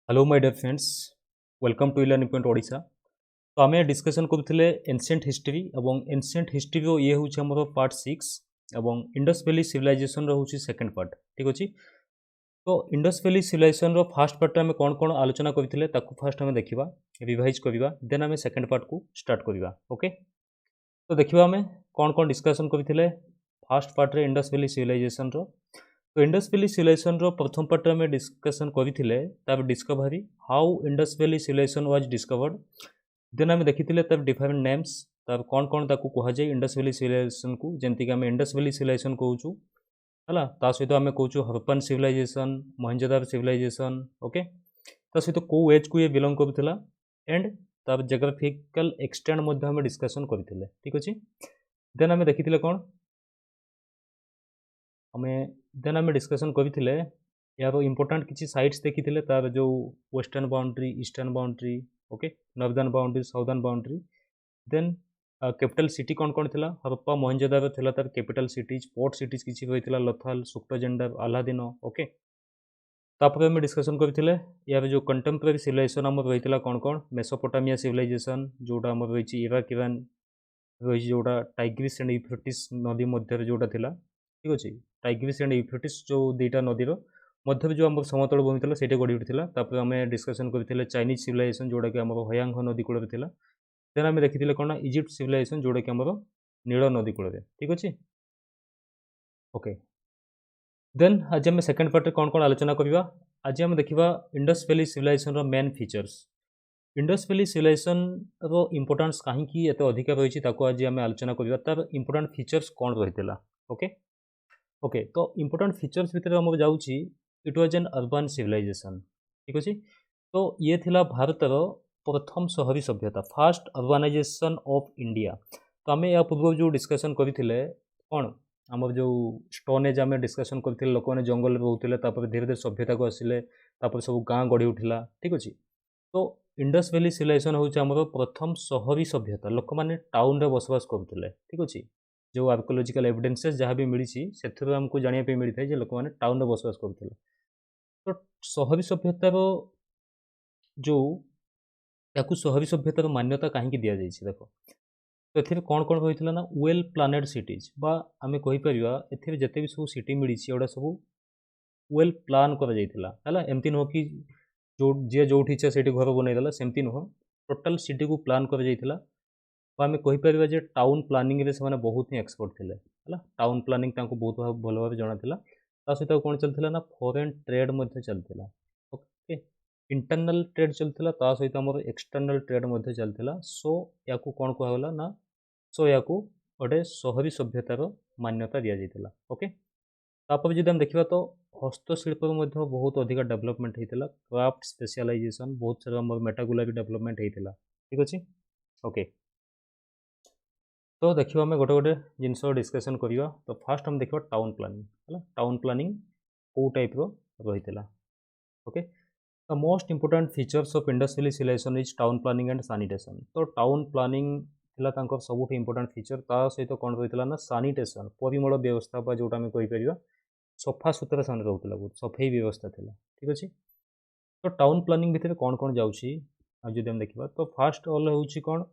Hello my dear friends, welcome to learning point Odisha. तो आम discussion करुले एनसिएंट हिस्ट्री और एनसिएंट हिस्ट्री ये हूँ आम पार्ट 6 और इंडस वैली सिविलाइजेशन हूँ सेकेंड पार्ट। ठीक अच्छे। तो Indus valley civilization first part में कौन कौन आलोचना करते फास्ट आम देखा रिवाइज करवा देन आम सेकेंड पार्ट को स्टार्ट करवा। ओके, तो देखा आम कौन कौन डिस्कसन करते फास्ट पार्ट रे इंडस वैली सिविलाइजेशन रो। तो इंडस वैली सिविलाइजेशन रो प्रथम पार्ट में डिस्कसन करते discovery how Indus valley civilization was discovered. Then आम देखी डिफरेंट नेम्स कौन कौन कहुए इंडस वैली सिविलाइजेशन को, जमीक आम इंडस वैली सिविलाइजेशन कहूँ है। ता सहित आम कहूँ Harappan civilization, Mohenjodaro civilization. Okay, ता सहित कौ एज को ये बिलोंग करूला एंड तार जोग्राफिकल एक्सटेंड आम डिस्कसन करते। ठीक अच्छे। देन आम देखी कौन आम देन आम डिस्कसन करते यार इंपोर्टाट किसी साइट्स देखी तार जो western boundary, eastern boundary, okay, northern boundary, southern boundary. Then capital city कौन कौन थिला, हरप्पा मोहेंजोदारो थिला तार कैपिटल सिटीज, पोर्ट सिटीज किसी रही लोथल, सुक्टोजेंडर, अलादीन। ओके, तापर आम डिस्कसन करते यार जो कंटेम्पररी सिविलाइजेशन आम रही कौन कौन, मेसोपोटामिया सिविलाइजेशन जोटा आम रही इराक इरान रही जोटा टाइग्रिस एंड यूफ्रेटिस नदी मध्य जोटा थिला। ठीक अच्छे, टाइग्रिस एंड यूफ्रेटिस जो दुईटा नदीर मध्य जो आम समतल भूमि था से गढ़ी उठा। तापर आम डिस्कसन करते चाइनीज सिविलाइजेशन जोटा कि आम हयांग नदी कूल था। देन आम देखी कौन इजिप्ट सिविलाइजेशन जोटा कि आम नील नदी कूल। ठीक अच्छे। ओके, देन आज आम सेकेंड पार्ट कौन कौन आलोचना करवा। आज आम देखा Indus valley civilisation main features. Indus valley civilisation रो इम्पोर्टान्स कहीं एत अधिक रही आज आम आलोचना करवा, तार इम्पोर्टाट फीचर्स कौन रही। ओके ओके, तो इम्पोर्टाट फीचर्स भितर आम जाऊँगी it was an urban civilization. ठीक अच्छे। तो ये थिला भारतर प्रथम शहरी सभ्यता, फास्ट अर्बानाइजेशन ऑफ इंडिया। तो आम या पूर्व जो डिस्कसन करते कौन आम जो स्टोन एज आम डिस्कसन करते लोक मैंने जंगल रोते धीरे धीरे सभ्यता को आसिले सब गाँ गढ़ी उठिला। ठीक अच्छे। तो इंडस वैली सिविलाइजेशन हूँ आम प्रथम शहरी सभ्यता, लोक मैंने टाउन रे बसवास करते। ठीक अच्छे, जो आर्कोलोजिकल एविडेंसेस जहाँ भी मिली से आमको जानापी मिलता है लोक मैंने टाउन रे बसवास करते। तो शहरी सभ्यतार जो या शहरी सभ्यतार मान्यता कहीं दि जाइए देख। तो ये कौन कौन रही ना वेल प्लानेड सिटीज बा आम कहीपर एते भी सब सिटी मिली एगुड़ा सब वेल प्लान कर एमती नुह कि जो जी जो इच्छा से घर बनईदेला सेमती नुह, टोटाल सिटी को प्लान कर आम कहीपर जे टाउन प्लानिंग से बहुत ही एक्सपर्ट थे है। टाउन प्लानिंग बहुत भल भाव जना ता सहित कौन चलता ना फॉरेन ट्रेड चलता। ओके, इंटरनल ट्रेड चलता ता सहित आम एक्सटर्नल ट्रेड चलता। सो या कौन कहला ना सो या गोटे शहरी सभ्यतार मान्यता दि जाता। ओके, तापर जब देखा तो हस्तशिल्प बहुत अधिक डेवलपमेंट होता, क्राफ्ट स्पेशलाइजेशन बहुत सारा मेटागुला भी डेवलपमेंट होता। ठीक अच्छे। ओके, तो देखिए आम गोटे गोटे जिनस डिस्कसन करवा। तो फास्ट आम देखा टाउन प्लानिंग है। टाउन प्लानिंग कौ टाइप रही। Okay, the most important features of Indus valley civilization is town planning and sanitation. तो टाउन प्लानिंग थिला सबुठ इंपोर्टाट फीचर, ता सहित कौन रही ना सैनिटेशन, परिमल व्यवस्था जोटा आम कहीपर सफा सुतरा से रोला, बहुत सफाई व्यवस्था थी। ठीक अच्छे। तो टाउन प्लानिंग भितर कौन कौन जाऊँगी जब आम देखा तो फास्ट अल हूँ कौन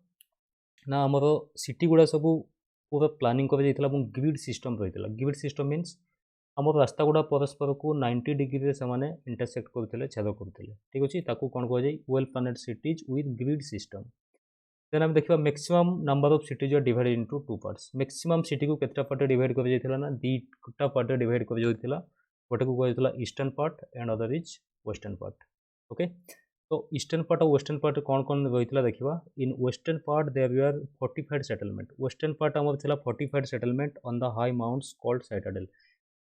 ना आमर सिटी गुड़ा सब पूरा प्लानिंग कर ग्रिड सिस्टम रही। ग्रिड सिस्टम मीन्स आम रास्ता गुड़ा परस्पर को 90 डिग्री से इंटरसेक्ट करते छेद करते। ठीक अच्छे, ताकू कौन कहुए well planned cities with grid system. Then आम देखा maximum number of cities are divided into two parts. Maximum city को केतटा पार्ट डिवाइड कर ना दुईटा पार्ट डिवाइड कर गोटे को कहला eastern part and other is western part. Okay, तो ईस्टर्न पार्ट और वेस्टर्न पार्ट कौन कौन रही देखा। In western part there were fortified settlement. Western part आम था fortified settlement on the high mounds called citadel.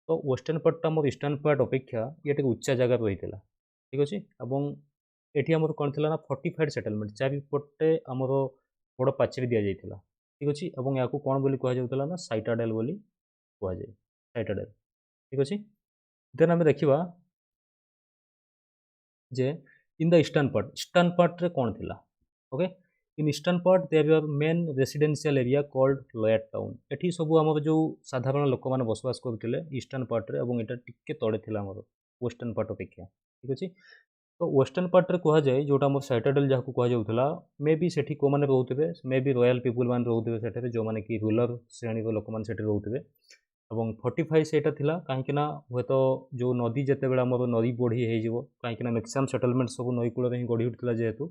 तो वेस्टर्न पार्ट आम ईस्टर्न पार्ट अपेक्षा ये उच्चा जगह रही। ठीक अच्छे, ये आमर कौन थी ना फोर्टिफाइड सेटलमेंट, चारिपटे आमर बड़ पाचेरी दि जाता। ठीक अच्छे, या कौन बोली कहला ना साइटाडेल बोली कहुए, साइटाडेल। ठीक अच्छे। देन आम देखा जे इन द ईस्टर्न पार्ट रे कौन थिला। Okay, in eastern part there are main residential area called lower town. एठी सब आम जो साधारण लोक मैंने बसवास करते ईस्टर्न पार्ट रे, एटा टिके तड़े थिला आमर वेस्टर्न पार्ट अपेक्षा। ठीक अच्छे। तो वेस्टर्न पार्ट रे कहा जाए जोटा हमर साइटाडेल जाको कहा जाउथला मे बी सेठी को माने रहउथिबे मे बी रॉयल पीपल मान रहउथिबे सेठारे जो माने कि रूलर श्रेणी रो लोक मान सेठी रहउथिबे एवं फोर्टिफाई सेटा थिला काहेकि ना हुए तो जो नदी जेते बेला हमर नदी बढ़ी हे जिवो काहेकि ना मैक्सिमम सेटलमेंट सब नई कूल रे ही गढ़ी उठिला जेहेतु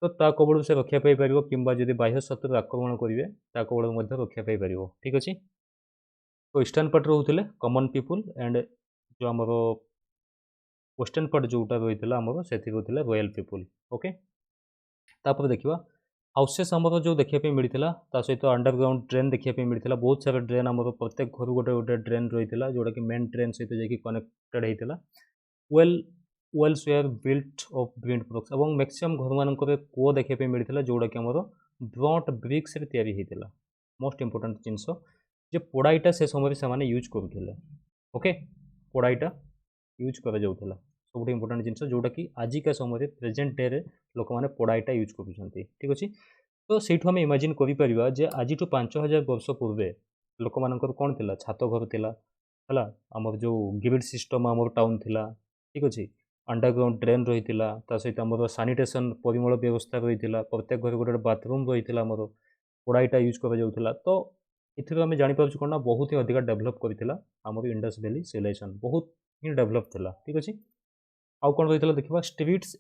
तो ता कबड़ से रक्षा पाई परिबो किंबा जदि बाह्य शत्रु आक्रमण करिवे ता कबड़ मध्ये रक्षा पाई परिबो ठीक अछि तो ईस्टर्न पार्ट रहउथिले कॉमन पीपल एंड जो हमर वेस्टर्न पार्ट जोटा रहितला हमर सेथि रहउथिले रॉयल पीपल ओके तापर देखिबा हाउसेस हमर जो देखिया पे मिलिथिला ता सहित अंडरग्राउंड ट्रेन देखिया पे मिलिथिला बहुत सारा ट्रेन हमर प्रत्येक घर गोटे गोटे ट्रेन रहिथिला जोटा कि मेन ट्रेन सहित जेकी कनेक्टेड हेतिला well wells were built of wind proofs एवं मैक्सिमम घर मानकर कूओ देखिया पे मिलिथिला जोटा कि हमर ब्रॉट ब्रिक्स रे तयारी हेतिला मोस्ट इंपोर्टेंट जिंस जे पोडाइटा से समय से माने यूज करूथिले ओके पोडाइटा यूज करा जाउथिला सबुठ इंपोर्टेंट जिनस जोटा कि आजिका समय प्रेजेंट डे रे लोक माने पोडाइटा यूज करूछंती ठीक अछि तो सेठु हम इमेजिन करि परिबा जे आजि टू 5000 वर्ष पूर्वे लोक मानकर कोन थिला छातो घर थिला हला हमर जो ग्रिड सिस्टम हमर टाउन थिला ठीक अछि अंडरग्राउंड ड्रेन रहिथिला ता सहित हमर सैनिटेशन परिमल व्यवस्था रहिथिला प्रत्येक घर गोटे बाथरूम रहिथिला हमर पोडाइटा यूज करा जाउथिला तो इथिरो हम जानि पाउछु कोन ना बहुत ही अधिक डेवलप करिथिला हमर इंडस वैली सिविलाइजेशन बहुत ही डेवलप थिला ठीक अछि आउ कोन रहिथिला देखिबा streets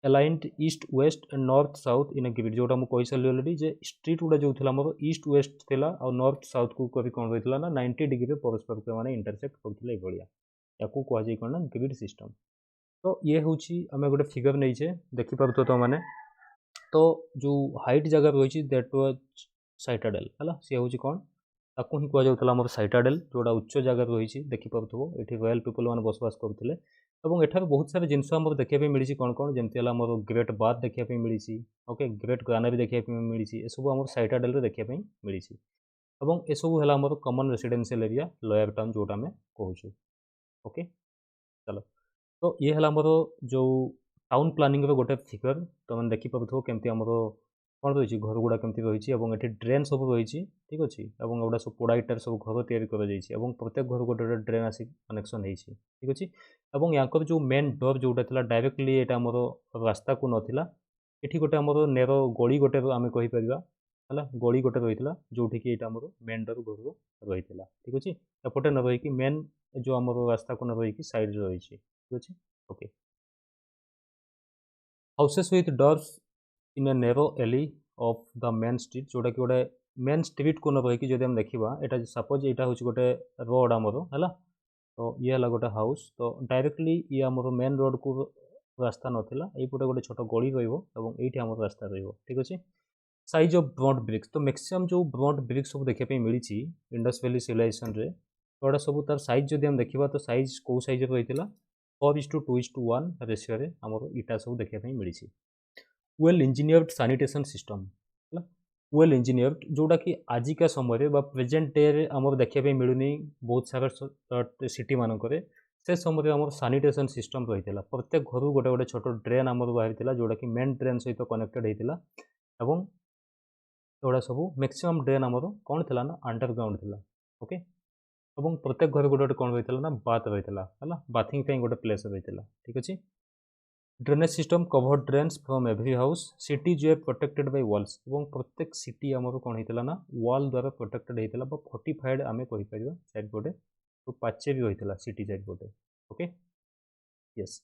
aligned east west and north south in a grid जोटा मु कहि सारि ऑलरेडी जे स्ट्रीट गुडा जो थिला हमर ईस्ट वेस्ट थिला और नॉर्थ साउथ को कभी कोन रहिथिला ना 90 डिग्री रे परस्पर के माने इंटरसेक्ट करथिला ए भलिया याकू कहै जे कोन ना ग्रिड सिस्टम तो ये होची हमें गोटे फिगर नहीं छे देखि पाबतो तो माने तो जो हाइट जगह रही दैट वाज साइटाडेल हला से होची कोन ताकू ही कह जाउतला हमर साइटाडेल जोड़ा उच्च जगह रही देखि पाबतो एठी रॉयल पीपल मान बसवास करथिले एवं एठार बहुत सारे जिनस हमर देखिया पे मिलिछि कोन कोन जेमति हला हमर ग्रेट बाथ देखिया पे मिलिछि ओके ग्रेट ग्रानरी देखिया पे मिलिछि ए सब हमर साइटाडेल रे देखिया पे मिलिछि एवं ए सब हला हमर common residential area lawyer town जोटा हमें कहूछु ओके चलो तो ये हला हमर जो टाउन प्लानिंग रो गोटे फिगर तो मन देखि पाबथो केमति हमर कोन रहिछि घर गुडा केमति रहिछि एवं एठी ड्रेन सब रहिछि ठीक अछि एवं एगुडा सब पोडाइटर सब घर तयारी करा जाइछि एवं प्रत्येक घर गोटे गोटे ड्रेन आसी कनेक्शन हेछि ठीक अछि एवं याकर जो मेन डोर जोटा थिला डायरेक्टली एटा हमर रास्ता को नथिला एठी गोटे हमर नेरो गली गोटे आमे कहि परिबा हला गली गोटे रहितला जोठी कि एटा हमर मेन डोर घर रहितला ठीक अछि एपटे न रहि कि मेन जो हमर रास्ता को न रहि कि साइड रे रहिछि ठीक अछि okay houses with doors in a narrow alley of the main street जोटा कि गोटे मेन स्ट्रीट को न रही जब हम देखा यहाँ सपोज यहाँ हूँ गोटे रोड आमर है तो ये है गोटे हाउस तो डायरेक्टली ये आमर मेन रोड को रास्ता नाला यहीपटे गोटे छोट गली रही आम रास्ता ठीक अच्छे साइज ऑफ ब्रॉड ब्रिक्स तो मैक्सिमम जो ब्रॉड ब्रिक्स सब देखा मिली इंडस वैली सिविलाइजेशन रे तो सब तार साइज जब हम देखा तो साइज कौ साइज रही 4:2:1 रेशियो रे आमर इटा सब देखा मिली well engineered sanitation system well engineered जोटा कि आजिका समय प्रेजेंट डे रे आमर देखा मिलूनी बहुत सारा सिटी मानक से समय आम सैनिटेशन सिस्टम रही है प्रत्येक घर गोटे गोटे छोट ड्रेन आमर बाहरी जोटा कि मेन ड्रेन सहित कनेक्टेड होता एवं एगुड़ा सब मैक्सिमम ड्रेन आमर कौन थी ना अंडरग्राउंड थी ओके एवं प्रत्येक घर गोटे गोटे कौन रही ना बाथ रही है बाथिंग गोटे प्लेस रही ठीक अच्छे drainage system cover drains from every house city जो प्रोटेक्टेड बाय वॉल्स एवं प्रत्येक सिटी आमर कौन होता ना वॉल द्वारा प्रोटेक्टेड होता फोर्टिफाइड आम कहीपर चारिपटे तो पाचेरी होता सिटी चारिपटे ओके यस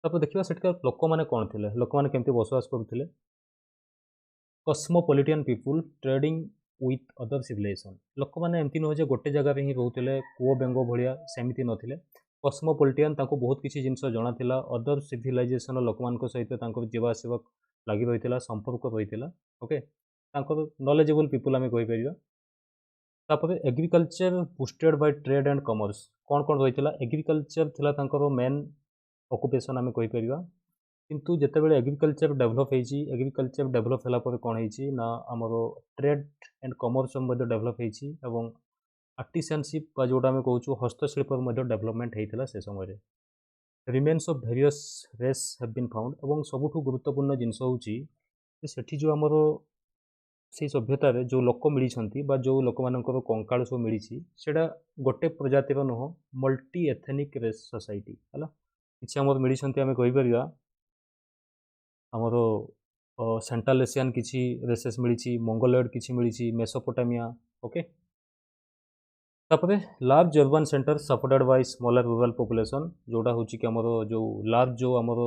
तापर देखा सेठकार लोक मैंने कौन थे लोक मैंने केमती बसवास करुले cosmopolitan people trading with other civilisation लोक मैंने एमती नुहे गोटे जगह ही रोते कूओ बेंग भाया सेमती नथिले कस्मोपोलिटियन बहुत किसी जिनस जना था अदर सिविलाइजेशन लोक मान सहित जीवासवा लगी रही संपर्क रही ओके नॉलेजेबल पीपुल आम कहीपर तापर agriculture boosted by trade and commerce कौन कौन रही एग्रीकल्चर थिला मेन ऑक्युपेशन आम कहीपर किंतु जितेबाला एग्रीकल्चर डेभलप होती एग्रीकल्चर डेभलप होगापर कौन होना आमर ट्रेड एंड कॉमर्स डेभलप होती आर्टिसानशिप जोटा आम कहूँ हस्तशिल्प डेभलपमेंट होता से समय remains of various race have been found और सबुठ गुरुत्वपूर्ण जिनस हूँ से जो आमर से सभ्यतार जो लोक मिली जो लोक मान कंकाल सब मिली से गोटे प्रजातिर नुह मल्टी एथेनिक रेस सोसाइटी है कि आम मिली आम कहीपर आमर सेंट्रल एशियन किसी रेसेस मिली, मंगोलॉयड किसी मिली, मेसोपोटामिया। ओके, तापर large urban centre supported by smaller rural population, जोटा हूँ कि आमर जो लार्ज जो आमर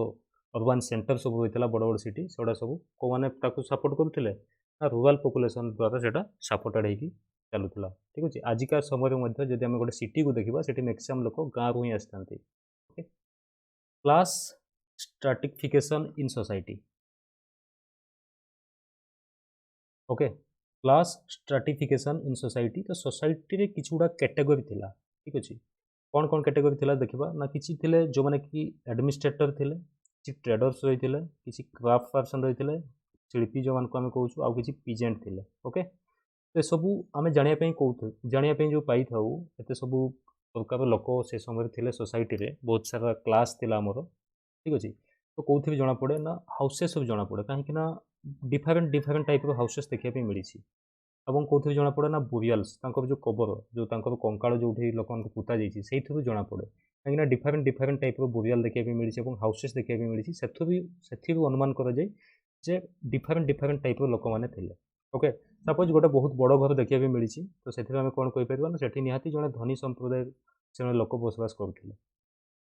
अर्बन सेंटर सब होता बड़ बड़ सिटी से सब कौ मैंने सपोर्ट करुले ना रूरल पॉपुलेशन द्वारा से सपोर्टेड होगी चलूला। ठीक अच्छे, आजिका समय जब आम गोटे सिटी को देखा से मैक्सिमम लोक गाँव हिं आसता। Class stratification in society. Okay, class stratification in society, तो सोसाइटी रे किसी गुड़ा कैटेगरी थिला। ठीक अच्छे, कौन कौन कैटेगरी थिला देखा ना, किसी थे जो मैंने कि एडमिनिस्ट्रेटर थे, किसी ट्रेडर्स रही थे, किसी क्राफ्ट पर्सन रही थे, शिल्पी जो मान को आम कहूँ, आउ किसी पीजेंट थे। ओके, तो सबू आम जानापी कौन जानापी जो पाई था एत सब प्रकार लोक से समय थे सोसाइटी रे, बहुत सारा क्लास थिला आमर। ठीक अच्छे, तो कौन जना पड़े ना हाउसेस सब जना पड़े, कहीं डिफरेन्ट डिफरेन्ट टाइप हाउसेस देखा मिली। और कौन जना पड़े ना बुरियाल्स जो कबर जो कंकाल जो लोक पुता जाइए से जना पड़े, कहीं डिफरेन्ट डिफरेन्ट टाइप बुरियाल देखा मिली और हाउसेस देखा मिली, से अनुमान कर डिफरेन्ट डिफरेन्ट टाइप लोक मैंने थे। ओके, सपोज गोटे बहुत बड़ घर देखा मिली, तो से कौन कहीपर ना से निहाती जड़े धनी संप्रदाय से लोक बसवास करुले।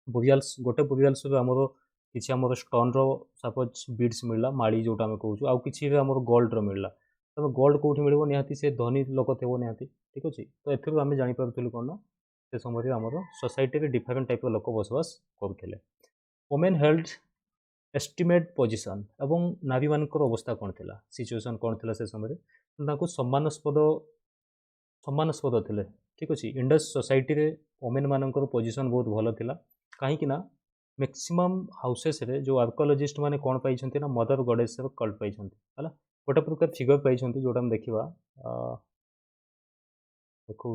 बुरियाल्स गोटे बुरियाल्स आमर किसी आम स्टोन सपोज बीड्स मिलला माड़ी जोटा आम कहूँ, आउ कि आम गोल्ड मिलला, तो गोल्ड कौटी मिल निहाती से धनी लोक थे निहाती। ठीक अच्छे, तो एथुरु आम जापरु कौन ना से समय आम सोसाइटी डिफरेन्ट टाइप लोक बसवास करुले। वोमेन हेल्थ एस्टिमेट पोजिशन एवं नारी मान अवस्था कौन थी, सिचुएसन कौन थी से समय सम्मानस्पद सम्मानस्पद थे। ठीक अच्छे, इंडस सोसाइटी रे वोमेन मान पोजिशन बहुत भल था, कहीं मैक्सिमम हाउसेस रे जो आर्कोलॉजिस्ट माने कौन पाई ना मदर गॉडेस कल्ट पाई है, गोटे प्रकार फिगर पाई जोटा हम देखा देखा।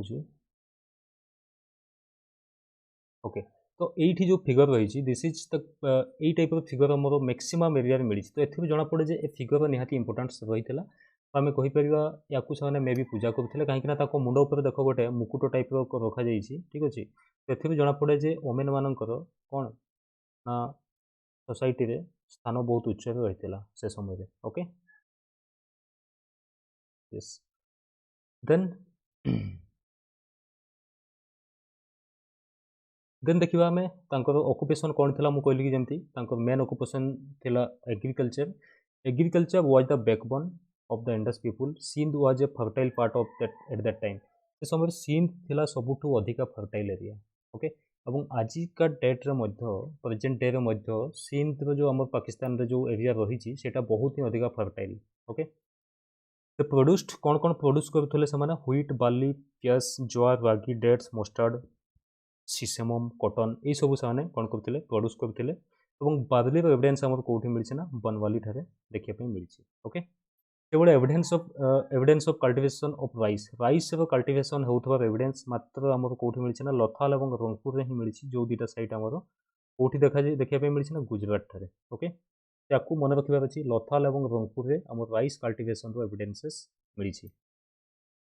ओके, तो ये जो फिगर रही दिस इज द यही टाइप फिगर आम मैक्सिमम एरिया मिली, तो एथुरु जना पड़े जे फिगर निहाती इंपोर्टेंस रही है। तो आम कहीपर या से मे भी पूजा करुले, कहीं मुंड उपर देख गोटे मुकुट टाइप रखा जाइए। ठीक अच्छे, तो एथुरु जना पड़े जे वोमेन मानकर कौन ना सोसाइटी रे स्थान बहुत उच्च रही से समय। ओके, यस, देन देन देखा आम ऑक्युपेशन कौन थी, मुझे कहली जमी मेन ऑक्युपेशन थिला agriculture. Agriculture was the backbone of the Indus people. Sindh was a fertile part of that at that time, से समय सिंध थिला सबुठू अधिका फर्टाइल एरिया। ओके, और आजिका डेट्रे प्रेजेंट डे रे सिंध जो आम पाकिस्तान रे जो एरिया रही है बहुत ही अधिका फर्टाइल। ओके, तो प्रोड्यूस्ड कौन कौन प्रोड्यूस करुले से व्हीट बार्ली पियाज ज्वार रागी डेट्स मस्टार्ड सीसेमम कटन ये सब से कौन करते प्रोड्यूस करते। बार्लीर एविडेंस आम कौटी मिली ना बनवाली ठारे देखा मिली। ओके, केवल evidence of cultivation of rice rice cultivation होता एविडेंस मात्र आम कौटी मिली ना लथाल और रंगपुर में ही मिली, जो दुटा साइट आम कौटी देखा मिली ना गुजरात ठारे। ओके, या मन रखार अच्छी लथाल और रंगपुर में आम राइस कल्टिवेशन एविडेंसेस मिली।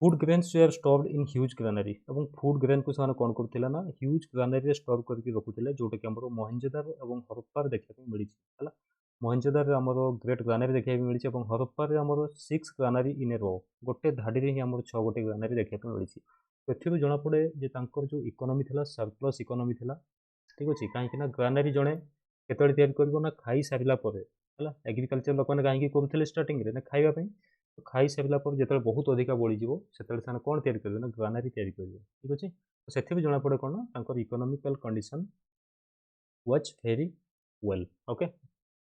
Food grains were stored in huge granary, और फूड ग्रेन को से कौन करुले ना ह्यूज ग्रानारी स्टोर करके रखुले, जोटा कि मोहेंजोदार और हरप्पार देखा मिली है। मोहेंजोदार आम ग्रेट ग्रानारी देखा मिली, और हरप्पार आम 6 ग्रानारी इन ए रो, गोटे धाड़ी ही आम 6 गोटे ग्रानारी देखा मिली। तो जना पड़े जो इकोनॉमी था सरप्लस इकोनॉमी था। ठीक अच्छे, कहीं ग्रानारी जड़े केत खाई सारा है एग्रीकल्चर लोक मैंने कहीं करुले स्टार्टिंग ना खावाई, तो खाई सारा जो बहुत अधिका बढ़ीज से कौन तैयारी ना ग्रानारी तैयारी करेंगे। ठीक अच्छे, तो से जना पड़े कौन ना economical condition was very well. Okay,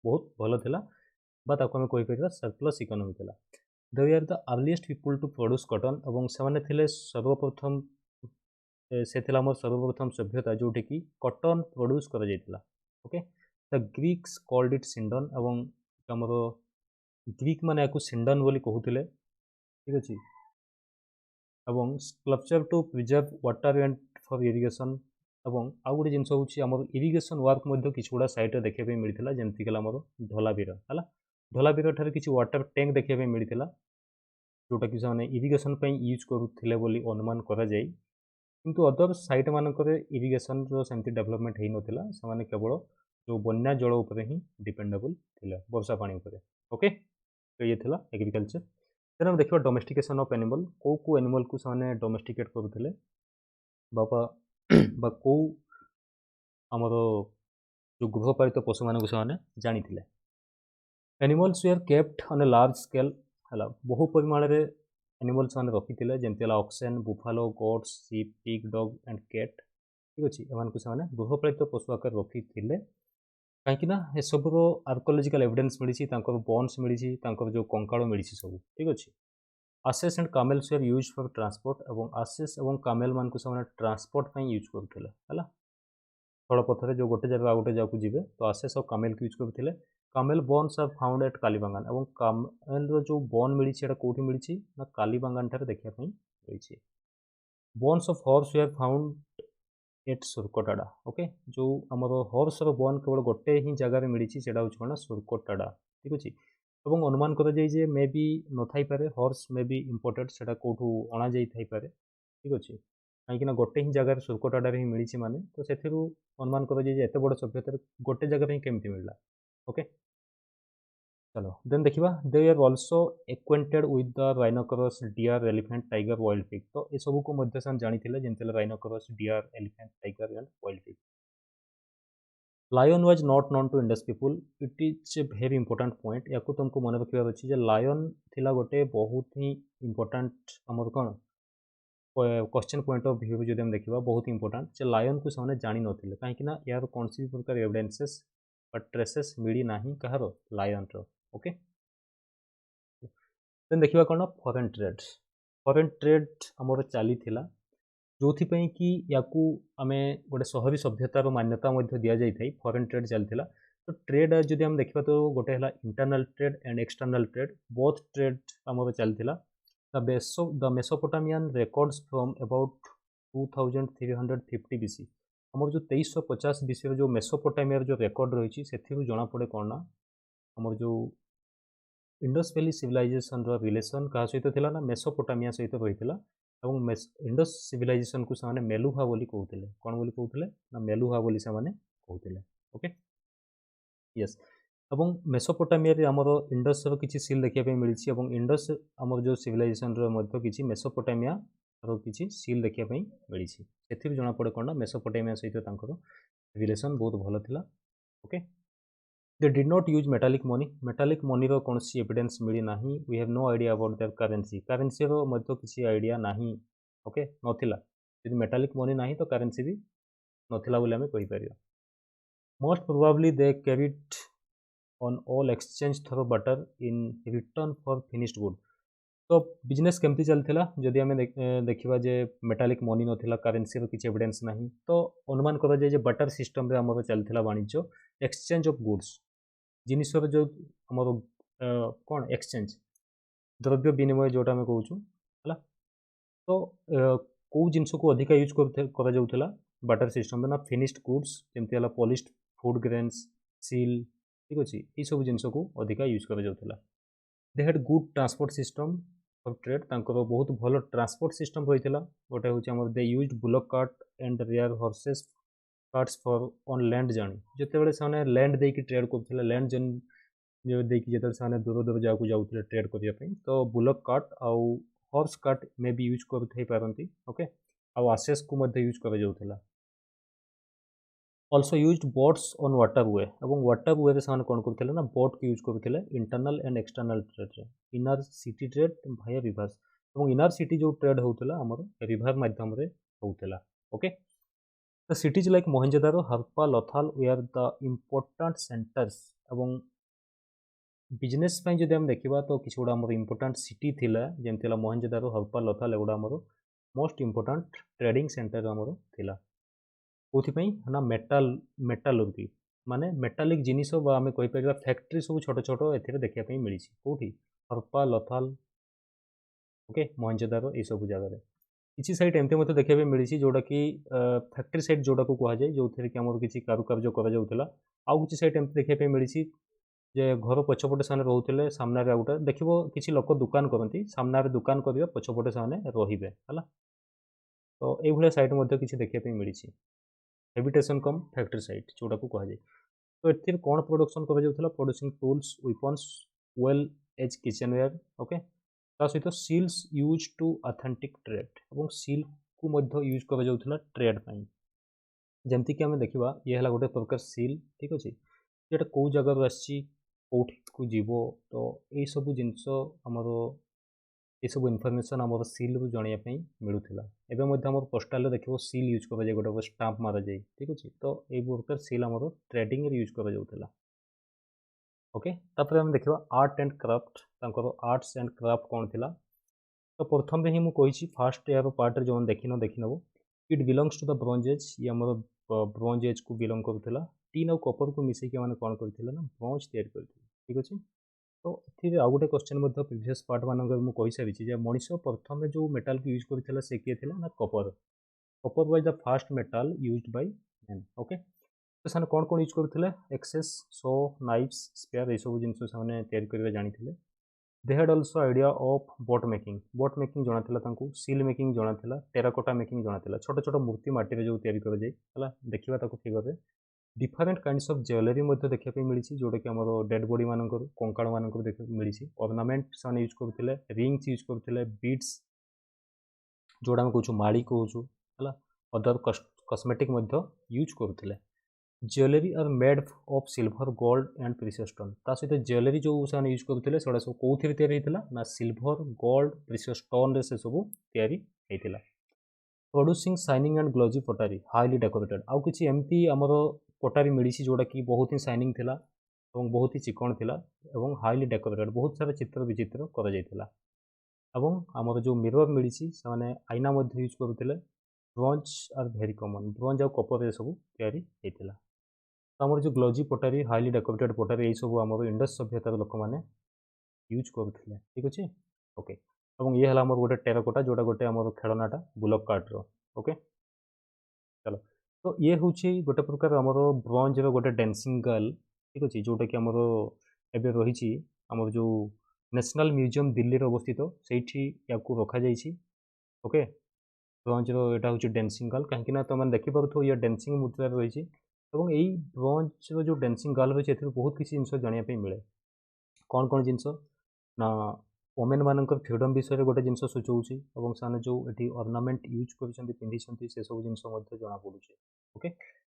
बहुत भल था, आम कहीपर सरप्लस इकोनॉमी था। They are the earliest people to produce cotton, और से सर्वप्रथम से सर्वप्रथम सभ्यता जोटि कि कटन प्रोड्यूस कर। Okay, the Greeks called it sindon, और आमर ग्रीक मैंने या सिंडन बोली कहते। ठीक अच्छे, और sculpture to preserve water and for irrigation, और आउ गोटे जिन हूँ इरिगेशन वर्क किसी गुड़ा सैट्रे देखा मिलता, जमीक आम ढोलावीर है। ढोलावीर ठार किसी वाटर टैंक देखा मिलता, जोटा कि इरिगेशन यूज करुले अनुमान कराए, किंतु अदर साइट मानक इरिगेशन सेमती डेभलपमेंट हो नाला, से केवल जो बन्या जल उपर ही डिपेंडेबल थिले वर्षा पानी उपर। ओके, तो ये थिला एग्रीकल्चर। देन हम देखिबा डोमेस्टिकेशन ऑफ एनिमल, को एनिमल को से डोमेस्टिकेट करुथिले बापा बा को हमर जो गृहपालित पशु मानक से जानी। Animals were kept on a large scale है बहु परिमाण में एनिमल्स मैंने रखी थे जमती oxen buffalo goats sheep pig dog and cat ठीक अच्छे एम को गृहपालित पशु आकार रखी थे कहीं एसबूर आर्कोलोजिकल एविडेंस मिली बोन्स मिली जो कंकाल मिली सब ठीक अच्छे। Asses and camels were use for transport और आसेस और कामेल मान को ट्रांसपोर्ट यूज करुले है स्थल पथर जो गोटे जगह गोटे जगह जी तो आसेस और कामेल को यूज करते। Camel bones are found at Kalibangan और कामेल जो बोन मिली कौटी मिली ना कालीबांगान ठारे देखापी रही। Bones of horse were found at Surkotada. Okay, जो आमर हॉर्स बोन केवल गोटे ही जगार मिली हूँ कौन सुरकोटाडा ठीक अच्छे। और अनुमान कर मे बी न थी पारे हॉर्स मे बी इम्पोर्टेड से कौटू अणा जापे ठीक अच्छे कहीं गोटे ही जगार सुरकोटाडा ही मिली माने तो से अनुमान कर बड़ सभ्यता गोटे जगार ही केमती मिलला। ओके, चलो देन देखिबा they are also acquainted with the rhinoceros deer elephant tiger wild pig. तो ये सब को मध्य से जानी जमी rhinoceros deer elephant tiger and wild pig. Lion was not known to Indus people, it is a very important point या तुमको मन रखार अच्छे लायन थिला गोटे बहुत ही इंपोर्टेंट आमर कौन क्वेश्चन पॉइंट ऑफ व्यू जो हम देखा बहुत इंपोर्टेंट जे लायन को से जानी नथिले कहीं यार कौन सी प्रकार एविडेंसेस ट्रेसेस मिली ना कहार लायन रो। ओके, देन देखिबा कौन फॉरेन ट्रेड। फॉरेन ट्रेड आमर चली जो कि या आम गोटे शहरी सभ्यतार मान्यता दि जाए फॉरेन ट्रेड चलता। तो ट्रेड जदि हम देखा तो गोटे है internal trade and external trade both trade आमर चलता। The Mesopotamian records from about 2350 BC आमर जो 2350 BC जो मेसोपोटामिया जो रेकॉर्ड रही से जना पड़े कौन ना आमर जो इंडस वैली सिविलाइजेशन रिलेशन क्या सहित थिला ना मेसोपोटामिया सहित रही और इंडस सिविलाइजेशन को से मेलुहा बोली कहते कौन बोली कहते ना मेलुहा बोली से कहते। ओके, यस और मेसोपोटामिया आमर इंडस किसी सील देखा मिली और इंडस आमर जो सिविलाइजेशन किसी मेसोपोटामिया किसी सील देखा मिली से जना पड़े कौन ना मेसोपोटामिया सहित रिलेशन बहुत भल था। Okay, they did not use metallic money रो कौन सी एविडेंस मिली ना we have no idea about their currency रो किसी आइडिया ना। ओके, नथिला यदि मेटालिक मनी ना तो करेन्सी भी नथिला बोली आमे कहि परियो। Most probably they carried on all exchange through barter in return for finished good. तो बिजनेस केमती चलता जदि आम देखा जे मेटालिक मनी नथिला करेन्सी रो किसी एविडेंस ना तो अनुमान कर जे बटर सिस्टम रे आमर चलता वाणिज्य एक्सचेंज ऑफ गुड्स जिनसर जो आमर कौन एक्सचेंज द्रव्य विनिमय जोटा आम कहूँ है। तो कौ जिनस को अधिका यूज कर बटर सिस्टम ना फिनिश्ड गुड्स जमती पॉलिश्ड फूड ग्रेन्स सील ठीक अच्छे ये सब जिनस को अधिका यूज कर they had good transport system for trade बहुत भल ट्रांसपोर्ट सिस्टम रही है। गोटे हूँ they use bullock cart and rare horses carts for on land journey जिते से लैंड देकी ट्रेड करते लैंड जन जो देखिए जो दूर दूर जगह जाऊे ट्रेड करने तो बुलक कार्ट आउ horse cart may be use करते। ओके, आउ आसेस को यूज कर also use boats on water way और वाटर वे से कौन करते ना बोट को यूज करते internal and external trade inner city trade भाया रिवर्स और इनर सिटी जो ट्रेड होता आमर रिवर मध्यम होता। Okay, the cities like Mohenjodaro Harappa Lothal they are the important centres और बिजनेस जब हम देखा तो किसी गुड़ा आम इम्पोर्टाट सिटी थिला जमती मोहेंजोदारो हरप्पा लथाल एगुड़ा आमर मोस्ट इम्पोर्टाट ट्रेडिंग सेंटर आमर थिला कौन ना मेटालुर्गी माने मेटालिक जिनिस आम कहीपर फैक्ट्री सब छोट छोट ए देखापी मिली कौटी हरप्पा लथाल। ओके, मोहेंजोदारो ये सब जगह किसी साइट एमती देखा मिली जोटा कि फैक्ट्री साइट जोटा को कहुए जो थी कि आम किसी कारुकार्य करा आउ किसी साइट एमती देखा मिली जे घर पछपटे से रोते सामने गोटे देख किसी लोक दुकान करती सामने दुकान कर पछपटे से रे है तो ये साइट किसी देखा मिली हेबिटेशन कम फैक्ट्री साइट जोटा को कहुए। तो एथिर कौन प्रोडक्शन करा जाउथला producing tools weapons well as kitchenware okay ता सहित seals use to authentic trade और सील को मध्य यूज करा जाउथला ट्रेड पई जेमती कि आम देखा ये है गोटे प्रकार सील ठीक अच्छे ये कौ जगार आसी कौटी को जीव तो यही सब जिनस आमर ये सब इनफर्मेशन आम सील रु जानापी मिलूला एवं आम पोस्टाल देख सील यूज कराए गोटे स्टाम्प मारा जाए ठीक अच्छे तो ये प्रकार सील आम ट्रेडिंग यूज करा ओके तापर आम देखा art and craft arts and craft कौन थी तो प्रथम ही मुझे फास्ट यार पार्ट जो देखी नब it belongs to the bronze age ये आम ब्रोंज एज को बिलंग करूला टीन और कपर को मिसेक मैंने कौन करते ना ब्रोंज तैयारी करते ठीक अच्छे तो ये आउ गोटे क्वेश्चन प्रिवियस पार्ट मानक मुझे सारी मनीष प्रथम जो मेटाल को यूज करता से किए थे ना copper copper was the first metal used by man okay तो से कौन कौन यूज करते एक्सेस सो नाइफ्स स्पेयर ये सब जिन से जानी they had also idea of boat making जना था सील मेकिंग जना था टेराकोटा मेकिंग जना था छोट छोट मूर्ति माटी जो तैयारी कराए देखा फिगर में डिफरेंट काइंड्स ऑफ ज्वेलरी देखा मिली जोटा कि आम डेड बॉडी मान कंकाल मान मिली ऑर्नामेंट से यूज करते रिंग्स यूज करते बीड्स जोड़ा आम कहूँ माड़ी कहूँ है अदर कस्मेटिक यूज करते jewellery are made of silver gold and precious stone ता सहित ज्वेलरी जो से यूज करते सब कौन तैयारी ना सिल्वर गोल्ड प्रीशियस स्टोन से सब तैयारी producing shining and glossy pottery highly decorated आउ कि एमती आमर पटारी मिली जोटा कि बहुत ही शाइनिंग थिला और बहुत ही चिकन थिला और हाईली डेकोरेटेड बहुत सारा चित्र विचित्र कर आमर जो मिरर मिली से आईना यूज करते bronze are very common bronze आउ कपर सब तैयारी होता तो आमर जो ग्लोजी पटारी हाईली डेकोरेटेड पटारी यही सब आम इंडस सभ्यतार लोक मैंने यूज करते ठीक अच्छे ओके और ये है गोटे टेराकोटा जोटा गोटे आम खेलनाटा बुलक कार्टर ओके चलो तो ये हूँ गोटे प्रकार आम ब्रोंज रोटे डांसिंग गर्ल ठीक अच्छे जोटा कि आमर एवं रही आमर जो नेशनल म्यूजियम दिल्ली अवस्थित से रखा ओके ब्रोंज रोटा हूँ डांसिंग गर्ल कहीं तुम देखिपुथ ये डांसिंग मुद्रा रही और यही ब्रोंज जो डांसिंग गर्ल रही है बहुत किसी जिन जानापी मिले कौन कौन जिनस ना वोमेन मानक फ्रीडम विषय गोटे जिन सूचाऊँच और से जो ये अर्नामेंट यूज कर पिंधि से सब जिन जना पड़ू ओके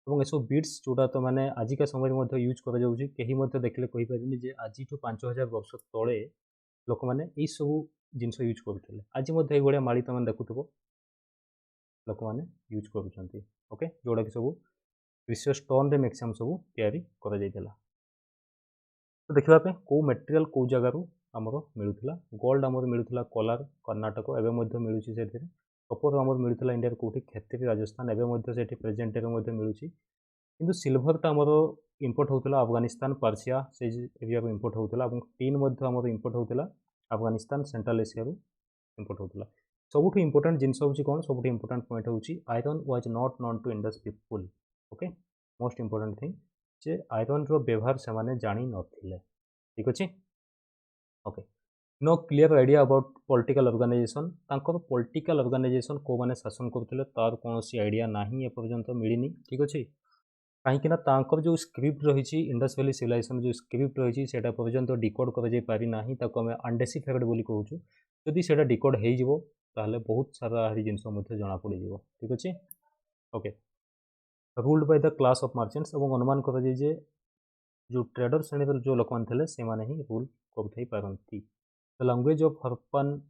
और ये सब बीड्स जोड़ा तो मैंने आजिका समय यूज कर देखले कहीपर जे आज 5000 वर्ष तले लोक मैंने यही सब जिन यूज करते आज ये माड़ी तुम देखुव लोक मैंने यूज कर ओके जोड़ा कि सब प्रीशियस स्टोन रे मैक्सिमम सब तैयारी करा तो देखापे कौ मेटेरियल कौ जगार आमर मिलूला गोल्ड आमर मिलूला कोलार कर्णाटक एवं मिलूँ से कपर आमर मिलूला इंडिया कौटी क्षेत्री राजस्थान एवं प्रेजेंट मिलूँ किंतु सिल्वर तो आमर इंपोर्ट होता अफगानिस्तान पर्सिया से एरिया इंपोर्ट होता टीन आमर इंपोर्ट होता अफगानिस्तान सेंट्रल एशिया इंपोर्ट होता सबुठ इंपोर्टेंट जिनस हूँ कौन सब इंपोर्टेंट पॉइंट हूँ iron was not known to Indus people okay most important thing जे आयरन रो व्यवहार से माने जानी नथिले ठीक अच्छे okay no clear idea about political organisation तांकर पॉलिटिकल ऑर्गेनाइजेशन को माने शासन करते तार कौन आइडिया नहीं एपर्यंत मिलनी ठीक अच्छे कहीं जो स्क्रिप्ट रही इंडस वैली सिविलाइजेशन जो स्क्रिप्ट रही है पर्यंत डिकोड करना आम अनडेसिफाइड बोली कहूँ जदि से डिकोड हो बहुत सारा जिन जना पड़ ठीक अच्छे okay ruled by the class of merchants और अनुमान कर जो ट्रेडर श्रेणी जो लोक मैंने से ही रूल करती the language of Harappan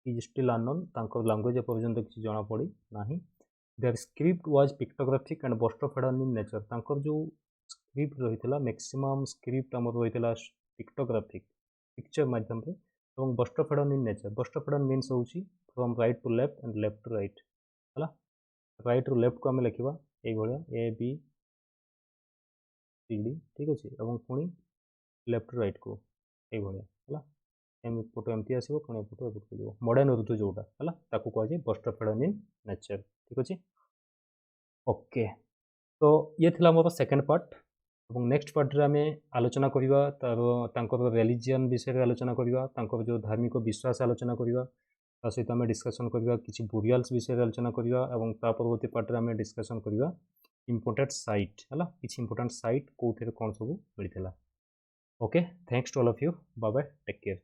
is still unknown language पर्यंत किसी जना पड़ी ना there script was pictographic and boustrophedon in nature तांकर जो स्क्रिप्ट रही है मैक्सिमम स्क्रिप्ट आम रही है पिक्टोग्राफिक पिक्चर माध्यम और boustrophedon in nature boustrophedon means हूँ from right to left and left to right है राइट रु लेफ्ट को आम लिखा ये ए बी सी डी ठीक अच्छे और पुणी लेफ्ट राइट को ये एमपट एमती आसो पुणी एपट एपट जाओ मॉडर्न उर्दू जोटा है कहुए बस्ट्रोफेडन इन नेचर ठीक अच्छे ओके तो ये थी मोर सेकेंड पार्ट और नेक्स्ट पार्ट रे आम आलोचना करवा तार रिलीजन विषय आलोचना करवा जो धार्मिक विश्वास आलोचना करवा सहित आम डिस्कसन करवा किसी बुरियाल्स विषय आलोचना करवा और परवर्ती पार्ट रे आम डिस्कसन करवा इंपोर्टेंट साइट है किसी इंपोर्टेंट साइट कौन सब मिलता। Okay, thanks to all of you, bye bye, take care.